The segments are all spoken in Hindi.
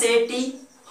से 80,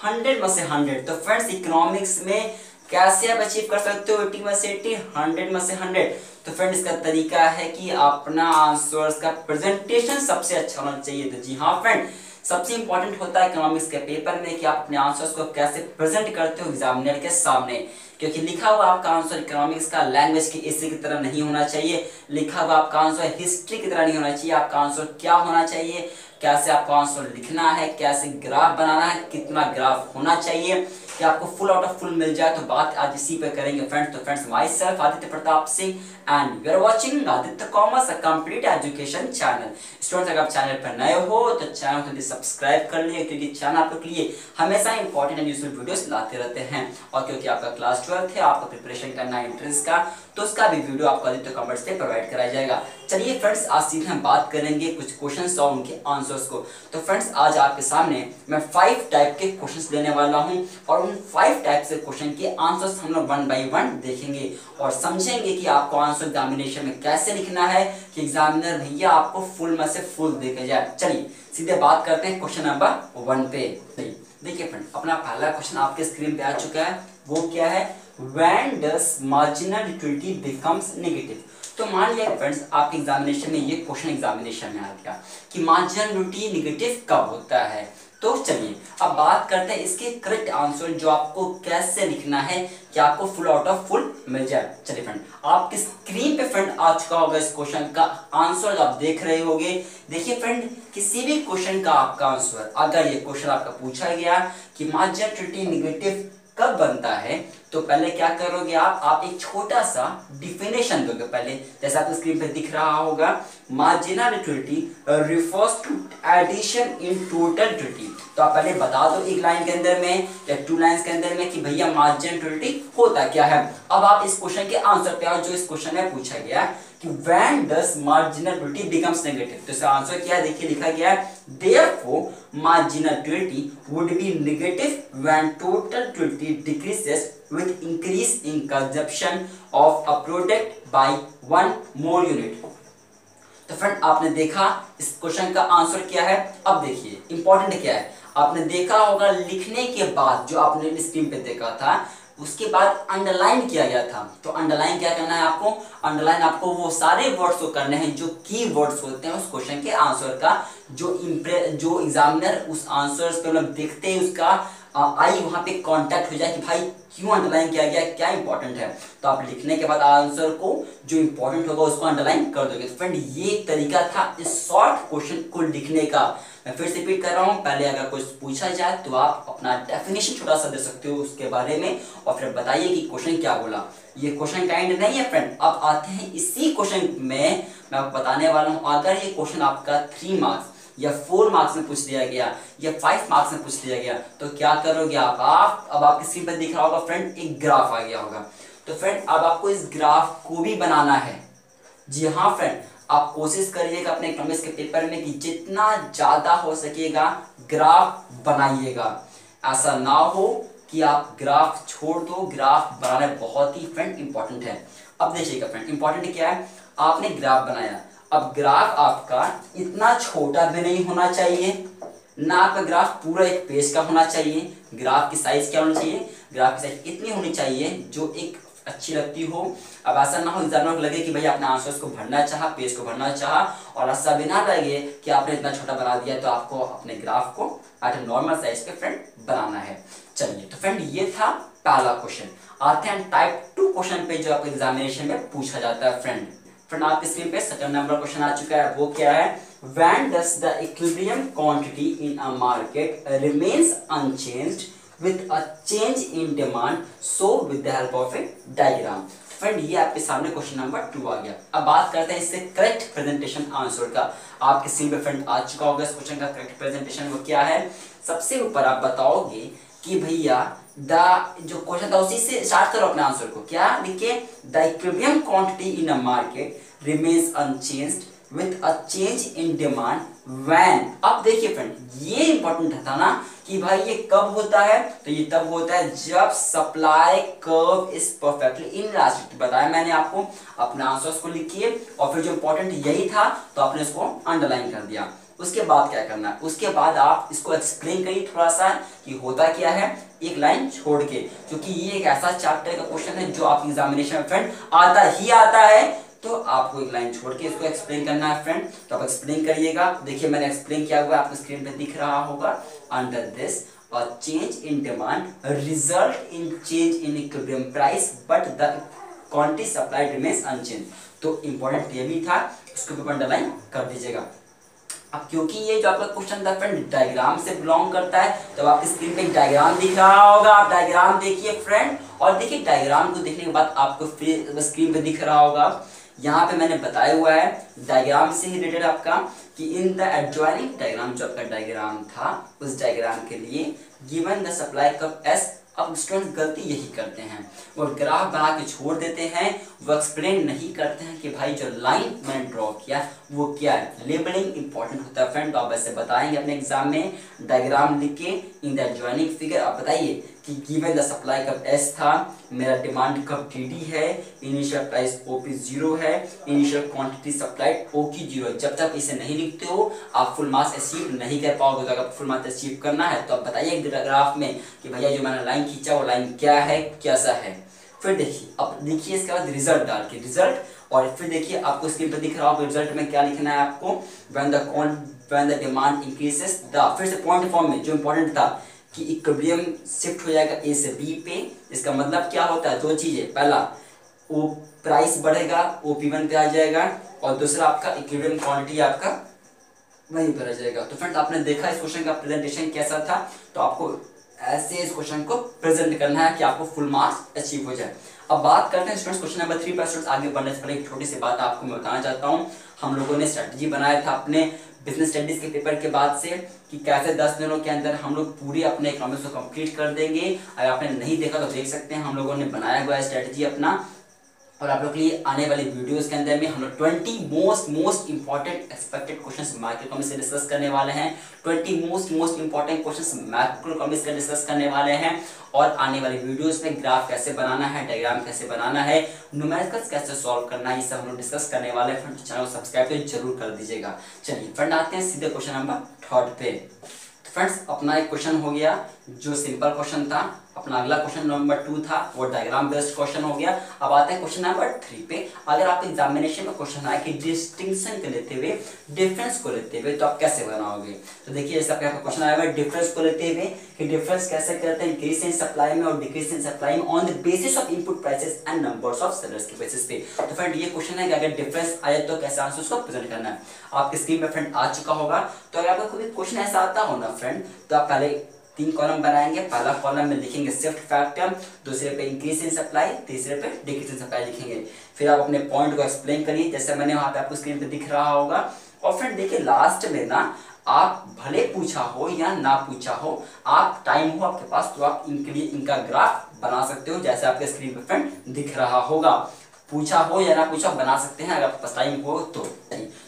100 में से 100। तो फ्रेंड्स इकोनॉमिक्स में कैसे आप अचीव कर सकते हो 80 में से 80, 100 में से 100? तो फ्रेंड इसका तरीका है कि अपना आंसर्स का प्रेजेंटेशन सबसे अच्छा होना चाहिए। तो जी हाँ फ्रेंड, सबसे इंपॉर्टेंट होता है इकोनॉमिक्स के पेपर में कि आप अपने आंसर्स को कैसे प्रेजेंट करते हो एग्जामिनर के सामने, क्योंकि लिखा हुआ आपका आंसर इकोनॉमिक्स का लैंग्वेज की एसे की तरह नहीं होना चाहिए, लिखा हुआ आपका आंसर हिस्ट्री की तरह नहीं होना चाहिए। आपका आंसर क्या होना चाहिए, कैसे आपको आंसर लिखना है, कैसे ग्राफ बनाना है, कितना ग्राफ होना चाहिए कि आपको फुल आउट ऑफ फुल मिल जाए। तो बात आज इसी पे करेंगे फ्रेंड्स। तो friends myself Aditya Pratap Singh and we are watching Aditya commerce, a complete education channel. Students अगर आप चैनल पर नए हो तो चैनल को सब्सक्राइब कर लिए, क्योंकि चैनल आप लोग के लिए हमेशा इंपॉर्टेंट एंड यूजफुल वीडियोस लाते रहते हैं। और क्योंकि आपका क्लास 12 है, आपको प्रिपरेशन करना है एंट्रेंस का, तो उसका भी वीडियो आपको आदित्य कॉमर्स से प्रोवाइड कराया जाएगा। चलिए फ्रेंड्स आज सीधे हम बात करेंगे कुछ क्वेश्चंस और उनके आंसर्स को। तो फ्रेंड्स आज आपके सामने मैं 5 टाइप के क्वेश्चंस लेने वाला हूं और उन 5 टाइप से क्वेश्चन के आंसर्स हम लोग 1 बाय 1 देखेंगे और समझेंगे कि आपको आंसर एग्जामिनेशन में कैसे लिखना है कि एग्जामिनर भैया आपको फुल में से फुल देके जाए। चलिए सीधे बात करते हैं क्वेश्चन नंबर 1 पे। देखिए फ्रेंड, अपना पहला क्वेश्चन आपके स्क्रीन पे आ चुका है। वो क्या है? When does marginal utility becomes negative? तो मान लिया फ्रेंड्स आपके एग्जामिनेशन में ये क्वेश्चन एग्जामिनेशन में आ गया कि मार्जिनल यूटिलिटी नेगेटिव कब होता है। तो चलिए अब बात करते हैं इसके करेक्ट आंसर, जो आपको कैसे लिखना है कि आपको फुल आउट ऑफ फुल मिल जाए। चलिए फ्रेंड, आपकी स्क्रीन पे फ्रेंड आ चुका होगा इस क्वेश्चन का आंसर, आप देख रहे होंगे। देखिए फ्रेंड, किसी भी क्वेश्चन का आपका आंसर, अगर ये क्वेश्चन आपका पूछा गया कि मार्जिनल यूटिलिटी नेगेटिव कब बनता है, तो पहले क्या करोगे आप एक छोटा सा डिफिनेशन दोगे। पहले जैसे आपको स्क्रीन पे दिख रहा होगा, marginal utility refers to addition in total utility. तो आप पहले बता दो एक लाइन के अंदर में या 2 लाइंस के अंदर में कि भैया मार्जिनल यूटिलिटी होता क्या है। अब आप इस क्वेश्चन के आंसर पे आओ जो इस क्वेश्चन में पूछा गया कि when does marginal utility becomes negative। तो इसका आंसर क्या है? देखिए लिखा गया है therefore marginal utility would be negative when total utility decreases with increase in consumption of a product by 1 more unit। तो फ्रेंड आपने देखा इस क्वेश्चन का आंसर क्या है। अब देखिए इंपॉर्टेंट क्या है, आपने देखा होगा लिखने के बाद जो आपने स्क्रीन पे देखा था उसके बाद अंडरलाइन किया गया था। तो अंडरलाइन क्या करना है आपको? अंडरलाइन आपको वो सारे वर्ड्स को करने हैं जो की वर्ड्स होते हैं उस क्वेश्चन के आंसर का, जो एग्जामिनर उस आंसर्स पे मतलब देखते हैं उसका आई वहां पे कांटेक्ट हो जाए कि भाई क्यों अंडरलाइन किया गया, क्या इंपॉर्टेंट है। तो आप लिखने के बाद आंसर को जो इंपॉर्टेंट होगा उसको अंडरलाइन कर दोगे। तो फ्रेंड ये एक तरीका था इस शॉर्ट क्वेश्चन को लिखने का। मैं फिर से रिपीट कर रहा हूं, पहले अगर कुछ पूछा जाए तो आप अपना डेफिनेशन छोटा सा दे सकते हो उसके बारे में और फिर बताइए कि क्वेश्चन क्या बोला। ये क्वेश्चन का एंड नहीं है फ्रेंड। अब आते हैं इसी क्वेश्चन में मैं आपको बताने वाला हूं, अगर ये क्वेश्चन आपका 3 मार्क्स या 4 मार्क्स में पूछ दिया गया या 5 मार्क्स में पूछ दिया गया तो क्या करोगे आप? अब आपके स्क्रीन पर दिख रहा होगा फ्रेंड एक ग्राफ आ गया होगा। तो फ्रेंड अब आपको इस ग्राफ को भी बनाना है। जी हाँ फ्रेंड, आप कोशिश करिएगा अपने इकोनॉमिक्स के पेपर में कि जितना ज्यादा हो सकेगा ग्राफ बनाइएगा। ऐसा ना हो कि आप ग्राफ छोड़ दो, ग्राफ बनाना बहुत ही फ्रेंड इंपॉर्टेंट है। अब देखिएगा फ्रेंड इंपॉर्टेंट क्या है, आपने ग्राफ बनाया। अब ग्राफ आपका इतना छोटा भी नहीं होना चाहिए, ना आपका ग्राफ पूरा एक पेज का होना चाहिए। ग्राफ की साइज क्या होनी चाहिए? ग्राफ की साइज इतनी होनी चाहिए जो एक अच्छी लगती हो। अब ऐसा ना हो एग्जामिनर को लगे कि भाई अपने आंसर्स को भरना चाहा, पेज को भरना चाहा, और ऐसा भी ना लगे कि आपने इतना छोटा बना दिया। तो आपको अपने ग्राफ को एट नॉर्मल साइज पे फ्रेंड बनाना है। चलिए तो फ्रेंड ये था पहला क्वेश्चन। आते हैं टाइप 2 क्वेश्चन पे जो आपको एग्जामिनेशन में पूछा जाता है फ्रेंड। आपके स्क्रीन पे सेकंड नंबर क्वेश्चन आ चुका है। वो क्या है? When does the equilibrium quantity in a market remains unchanged with a change in demand, so with the help of a diagram। Friend ये आपके सामने क्वेश्चन नंबर 2 आ गया। अब बात करते हैं इससे करेक्ट प्रेजेंटेशन आंसर का। आपके स्क्रीन पे फ्रेंड आ चुका होगा इस क्वेश्चन का करेक्ट प्रेजेंटेशन। वो क्या है? सबसे ऊपर आप बताओगे कि भैया जो क्वेश्चन था उसी से स्टार्ट करो अपने आंसर को। क्या लिखे? The equilibrium quantity in a market remains unchanged with a change in demand when. अब देखिए फ्रेंड ये इंपॉर्टेंट था ना कि भाई ये कब होता है? तो ये तब होता है जब supply curve is perfectly inelastic. बताया मैंने आपको, अपने आंसर्स को लिखिए और फिर जो इंपॉर्टेंट यही था तो आपने इसको अंडरलाइन कर दिया। उसके बाद क्या करना है, उसके बाद आप इसको एक्सप्लेन करिए थोड़ा सा कि होता क्या है, एक लाइन छोड़ के, क्योंकि ये एक ऐसा चैप्टर का क्वेश्चन है जो आप एग्जामिनेशन में फ्रेंड आता ही आता है, तो आपको एक लाइन छोड़ के इसको एक्सप्लेन करना है फ्रेंड। तो आप एक्सप्लेन करिएगा। देखिए मैंने एक्सप्लेन किया हुआ है, आपको स्क्रीन पे दिख रहा होगा। Under this a change in demand result in change in equilibrium price but the quantity supplied remains unchanged। तो इंपॉर्टेंट ये भी था, उसको भी अंडरलाइन कर दीजिएगा। अब क्योंकि ये जो आपका क्वेश्चन था फ्रेंड डायग्राम से बिलोंग करता है, तो आपकी स्क्रीन पे डायग्राम दिख रहा होगा, आप डायग्राम देखिए फ्रेंड। और देखिए डायग्राम को देखने के बाद आपको स्क्रीन पे दिख रहा होगा, यहाँ पे मैंने बताया हुआ है डायग्राम से ही रिलेटेड आपका कि इन द एडजॉइनिंग डायग्राम, जो आपका डायग्राम था उस डायग्राम के लिए given the supply curve S. अब स्टूडेंट गलती यही करते हैं, वो ग्राफ बना के छोड़ देते हैं, वो एक्सप्लेन नहीं करते हैं कि भाई जो लाइन मैंने ड्रॉ किया वो क्या है। लेबलिंग इंपॉर्टेंट होता है फ्रेंड, तो आप ऐसे बताएंगे अपने एग्जाम में डायग्राम लिख के इन द एडजॉइनिंग फिगर आप बताइए कि given the supply curve S था, मेरा डिमांड कर्व टीडी है, इनिशियल प्राइस ओपी 0 है, इनिशियल क्वांटिटी सप्लाइड ओकी 0। जब तक इसे नहीं लिखते हो आप फुल मार्क्स अचीव नहीं कर पाओगे। तो अगर फुल मार्क्स अचीव करना है तो आप बताइए ग्राफ में कि भैया जो मैंने लाइन खींचा वो लाइन क्या है, कैसा है। फिर देखिए, अब देखिए इसके बाद रिजल्ट डाल के रिजल्ट, और फिर देखिए आपको स्क्रीन पर दिख रहा होगा रिजल्ट में क्या लिखना है आपको, when the demand increases the, फिर से पॉइंट फॉर्म में जो इंपॉर्टेंट था कि इक्विलिब्रियम शिफ्ट हो जाएगा ए से बी पे। इसका मतलब क्या होता है, दो चीजें, पहला वो प्राइस बढ़ेगा OP1 पे आ जाएगा, और दूसरा आपका इक्विलिब्रियम क्वांटिटी आपका वहीं पर आ जाएगा। तो फ्रेंड्स आपने देखा इस क्वेश्चन का प्रेजेंटेशन कैसा था, तो आपको ऐसे इस क्वेश्चन को प्रेजेंट करना है कि आपको फुल मार्क्स अचीव हो जाए। अब बात करते हैं स्टूडेंट्स क्वेश्चन नंबर 3 पर। स्टूडेंट्स आगे बढ़ने से पहले एक छोटी सी बात आपको मैं बताना चाहता हूँ। हम लोगों ने स्ट्रेटजी बनाया था अपने बिजनेस स्टडीज के पेपर के बाद से कि कैसे 10 दिनों के अंदर हम लोग पूरी अपने इकोनॉमिक्स को कंप्लीट कर देंगे। अगर आपने नहीं देखा तो देख सकते हैं, हम लोगों ने बनाया हुआ है स्ट्रेटजी अपना, और आप लोग के लिए आने वाली वीडियोस के अंदर में हम लोग 20 most important expected questions macro economics से डिस्कस करने वाले हैं। 20 most important questions macro economics का डिस्कस करने वाले हैं, और आने वाली वीडियोस में ग्राफ कैसे बनाना है, डायग्राम कैसे बनाना है, न्यूमेरिकल्स कैसे सॉल्व करना है, ये सब हम लोग डिस्कस करने वाले हैं। फ्रेंड चैनल को सब्सक्राइब तो जरूर कर दीजिएगा। चलिए फ्रेंड आते हैं सीधे क्वेश्चन नंबर 3 पे। फ्रेंड्स अपना एक क्वेश्चन हो गया जो सिंपल क्वेश्चन था, अपना अगला क्वेश्चन नंबर 2 था वो डायग्राम बेस्ड क्वेश्चन हो गया। अब आते हैं क्वेश्चन नंबर 3 पे। अगर आप एग्जामिनेशन में क्वेश्चन आए कि डिस्टिंक्शन को लेते हुए डिफरेंस को लेते हुए तो आप कैसे बनाओगे, तो देखिए जैसे आपका क्वेश्चन आया हुआ है डिफरेंस को लेते हुए कि डिफरेंस कैसे करते हैं इंक्रीज इन सप्लाई में और डिक्रीज इन सप्लाई में on the basis of input prices and numbers of sellers के बेसिस पे। तो फ्रेंड ये क्वेश्चन है कि अगर डिफरेंस आए तो कैसे आंसर उसको प्रेजेंट करना है। आपके स्क्रीन पे फ्रेंड आ चुका होगा। तो अगर आपका कोई क्वेश्चन ऐसा आता हो ना फ्रेंड, तो आप पहले 3 कॉलम बनाएंगे। पहला कॉलम में लिखेंगे शिफ्ट फैक्टर, दूसरे पे इंक्रीज इन सप्लाई, तीसरे पे डिक्रीज इन सप्लाई लिखेंगे। फिर आप अपने पॉइंट को एक्सप्लेन करिए जैसे मैंने वहां पे आपको स्क्रीन पे दिख रहा होगा। और फ्रेंड देखिए लास्ट में ना आप भले पूछा हो या ना पूछा हो, आप टाइम हो आपके पास तो आप इनके लिए इनका ग्राफ बना सकते हो जैसे आपके स्क्रीन पे फ्रेंड दिख रहा होगा। पूछा हो या ना पूछा बना सकते हैं अगर आपके पास टाइम हो तो।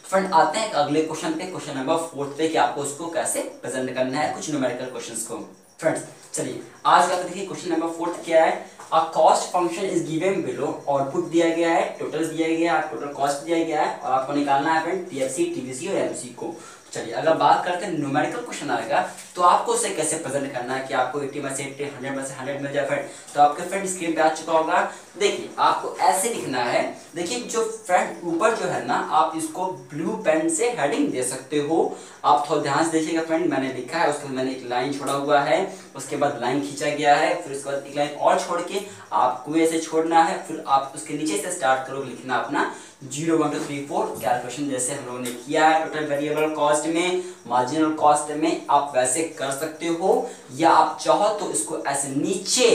फ्रेंड आते हैं अगले क्वेश्चन पे, क्वेश्चन नंबर 4 पे कि आपको उसको कैसे प्रेजेंट करना है, कुछ न्यूमेरिकल क्वेश्चंस को। फ्रेंड्स चलिए आज का देखिए क्वेश्चन नंबर 4 क्या है। A cost function is given below, output दिया गया है, टोटल दिया गया है, टोटल कॉस्ट दिया गया है, और आपको निकालना है फ्रेंड टीएफसी, टीवीसी और एमसी को। चलिए अगर बात करते हैं न्यूमेरिकल क्वेश्चन आएगा तो आपको उसे कैसे प्रेजेंट करना है कि आपको 80 में से 80, 100 में से 100 मिल जाए फ्रेंड। तो आपके फ्रेंड स्क्रीन पे आ चुका होगा। देखिए आपको ऐसे लिखना है। देखिए जो फ्रेंड ऊपर जो है ना आप इसको ब्लू पेन से हेडिंग दे सकते हो। आप थोड़ा ध्यान से देखिएगा फ्रेंड, मैंने लिखा है उसके बाद मैंने एक लाइन छोड़ा हुआ है, उसके बाद लाइन खींचा गया है, फिर उसके बाद एक लाइन और छोड़ के आपको ऐसे छोड़ना है। फिर आप उसके नीचे से स्टार्ट करोगे लिखना अपना 0, 1, 2, 3, 4 कैलकुलेशन जैसे हम लोगों ने किया है टोटल वेरिएबल कॉस्ट में, मार्जिनल कॉस्ट में। आप वैसे कर सकते हो या आप चाहो तो इसको ऐसे नीचे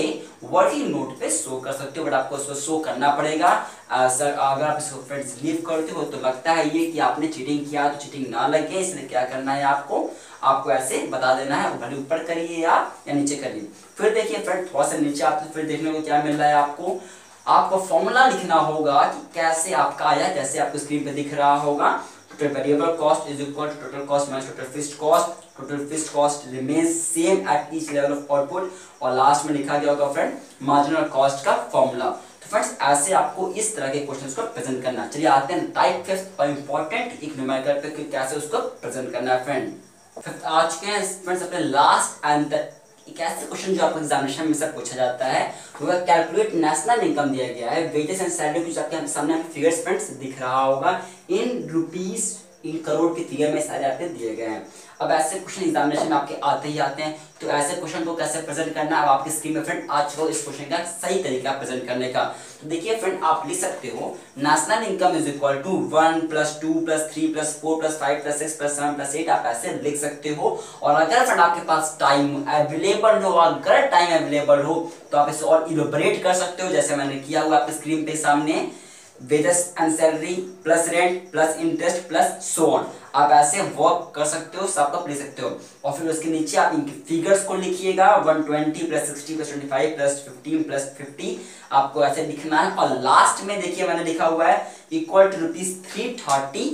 वर्किंग नोट पे शो कर सकते हो, बट आपको इसको शो करना पड़ेगा। सर अगर आप इसको फ्रेंड्स लीव करते हो तो लगता है ये कि आपने चीटिंग किया, तो चीटिंग ना लगे इसलिए क्या करना है आपको ऐसे बता देना है, भले ऊपर करिए या नीचे करिए। फिर देखिए फ्रेंड थोड़ा सा नीचे आते फिर देखने को क्या मिल रहा है आपको फॉर्मूला लिखना होगा कि कैसे आपका आया, जैसे आपको स्क्रीन पे दिख रहा होगा। Total variable cost is equal to total cost minus total fixed cost, total fixed cost remains same at each level of output, और लास्ट में लिखा गया होगा फ्रेंड मार्जिनल कॉस्ट का फॉर्मूला। तो तो फ्रेंड्स ऐसे आपको इस तरह के क्वेश्चंस को प्रेजेंट करना है। चलिए आते हैं टाइप फिफ्थ और इंपॉर्टेंट एक न्यूमेरिकल पे कि कैसे उसको प्रेजेंट करना है। फ्रेंड आ चुके हैं फ्रेंड्स अपने लास्ट एंड एक ऐसे क्वेश्चन जो आपको एग्जामिनेशन में से पूछा जाता है, वो कैलकुलेट नेशनल इनकम दिया गया है, वेजेस एंड सैलरी, कुछ आपके सामने आपके फिगर्स फ्रेंड्स दिख रहा होगा, इन रुपीस इन करोड़ के फिगर में सारे आपके दिए गए हैं। अब ऐसे क्वेश्चन एग्जामिनेशन में आपके आते ही आते हैं, तो ऐसे क्वेश्चन को कैसे प्रेजेंट करना है अब आपकी स्क्रीन में फ्रेंड आ चुका इस क्वेश्चन का सही तरीका प्रेजेंट करने का। तो देखिए फ्रेंड आप लिख सकते हो national income is equal to 1 + 2 + 3 + 4 + 5 + 6 + 7 + 8 आप ऐसे लिख सकते हो। और अगर फ्रेंड आपके पास टाइम अवेलेबल हो, अगर टाइम अवेलेबल हो तो आप इसे और इलोबरेट कर सकते हो, जैसे मैंने किया हुआ आपकी स्क्रीन पे सामने, wages and salary plus rent plus interest plus so on. आप ऐसे वर्क कर सकते हो, सब आप लिख सकते हो। और फिर उसके नीचे आप इनके फिगर्स को लिखिएगा, 120 + 60 + 25 + 15 + 50 आपको ऐसे लिखना है। और लास्ट में देखिए मैंने लिखा हुआ है इक्वल टू ₹330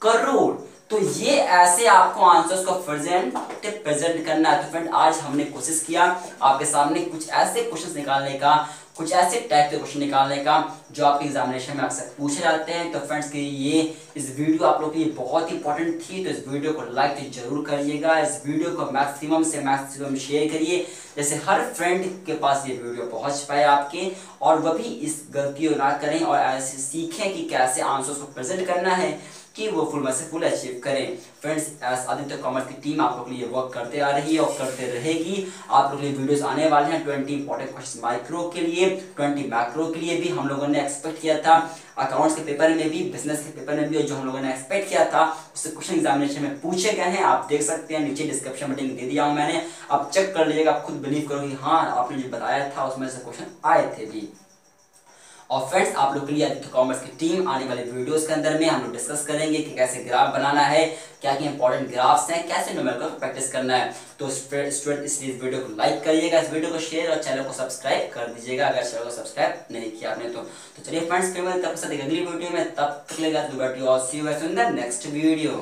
करोड़। तो ये ऐसे आपको आंसर्स को प्रेजेंट करना है। तो फ्रेंड आज हमने कोशिश किया आपके सामने कुछ ऐसे क्वेश्चंस निकालने का, कुछ ऐसे टाइप के क्वेश्चन निकालने का जो आपके एग्जामिनेशन में अक्सर पूछे जाते हैं। तो फ्रेंड्स की ये इस वीडियो आप लोग के लिए बहुत इंपॉर्टेंट थी, तो इस वीडियो को लाइक तो जरूर करिएगा, इस वीडियो को मैक्सिमम से मैक्सिमम शेयर करिए, जैसे हर फ्रेंड के पास ये वीडियो पहुंच पाए आपके, और वह भी इस गलती को ना करें और ऐसे सीखें कि कैसे आंसर्स को प्रेजेंट करना है कि वो फुल में से फुल अचीव करें। फ्रेंड्स आदित्य कॉमर्स की टीम आप लोग के लिए वर्क करते आ रही है और करते रहेगी। आप लोग के लिए वीडियोस आने वाले हैं 20 इंपॉर्टेंट क्वेश्चन माइक्रो के लिए, 20 मैक्रो के लिए भी हम लोगों ने एक्सपेक्ट किया था, अकाउंट्स के पेपर में भी, बिजनेस के पेपर में भी, जो हम लोगों ने एक्सपेक्ट किया था उससे क्वेश्चन एग्जामिनेशन में पूछे गए हैं। आप देख सकते हैं नीचे डिस्क्रिप्शन में लिंक दे दिया हूं मैंने, आप चेक कर लीजिएगा, आप खुद बिलीव करो कि हाँ आपने जो बताया था उसमें से क्वेश्चन आए थे भी। और फ्रेंड्स आप लोग के लिए आदित्य कॉमर्स की टीम आने वाले वीडियोस के अंदर में हम लोग डिस्कस करेंगे कि कैसे ग्राफ बनाना है, क्या क्या इंपॉर्टेंट ग्राफ्स हैं, कैसे न्यूमेरिकल को प्रैक्टिस करना है। तो स्टूडेंट इसलिए इस वीडियो को लाइक करिएगा, इस वीडियो को शेयर और चैनल को सब्सक्राइब कर दीजिएगा अगर चैनल को सब्सक्राइब नहीं किया आपने तो चलिए फ्रेंड्स फिर मिलते हैं आपके साथ एक अगली वीडियो में, तब तक के लिए see you in the next video.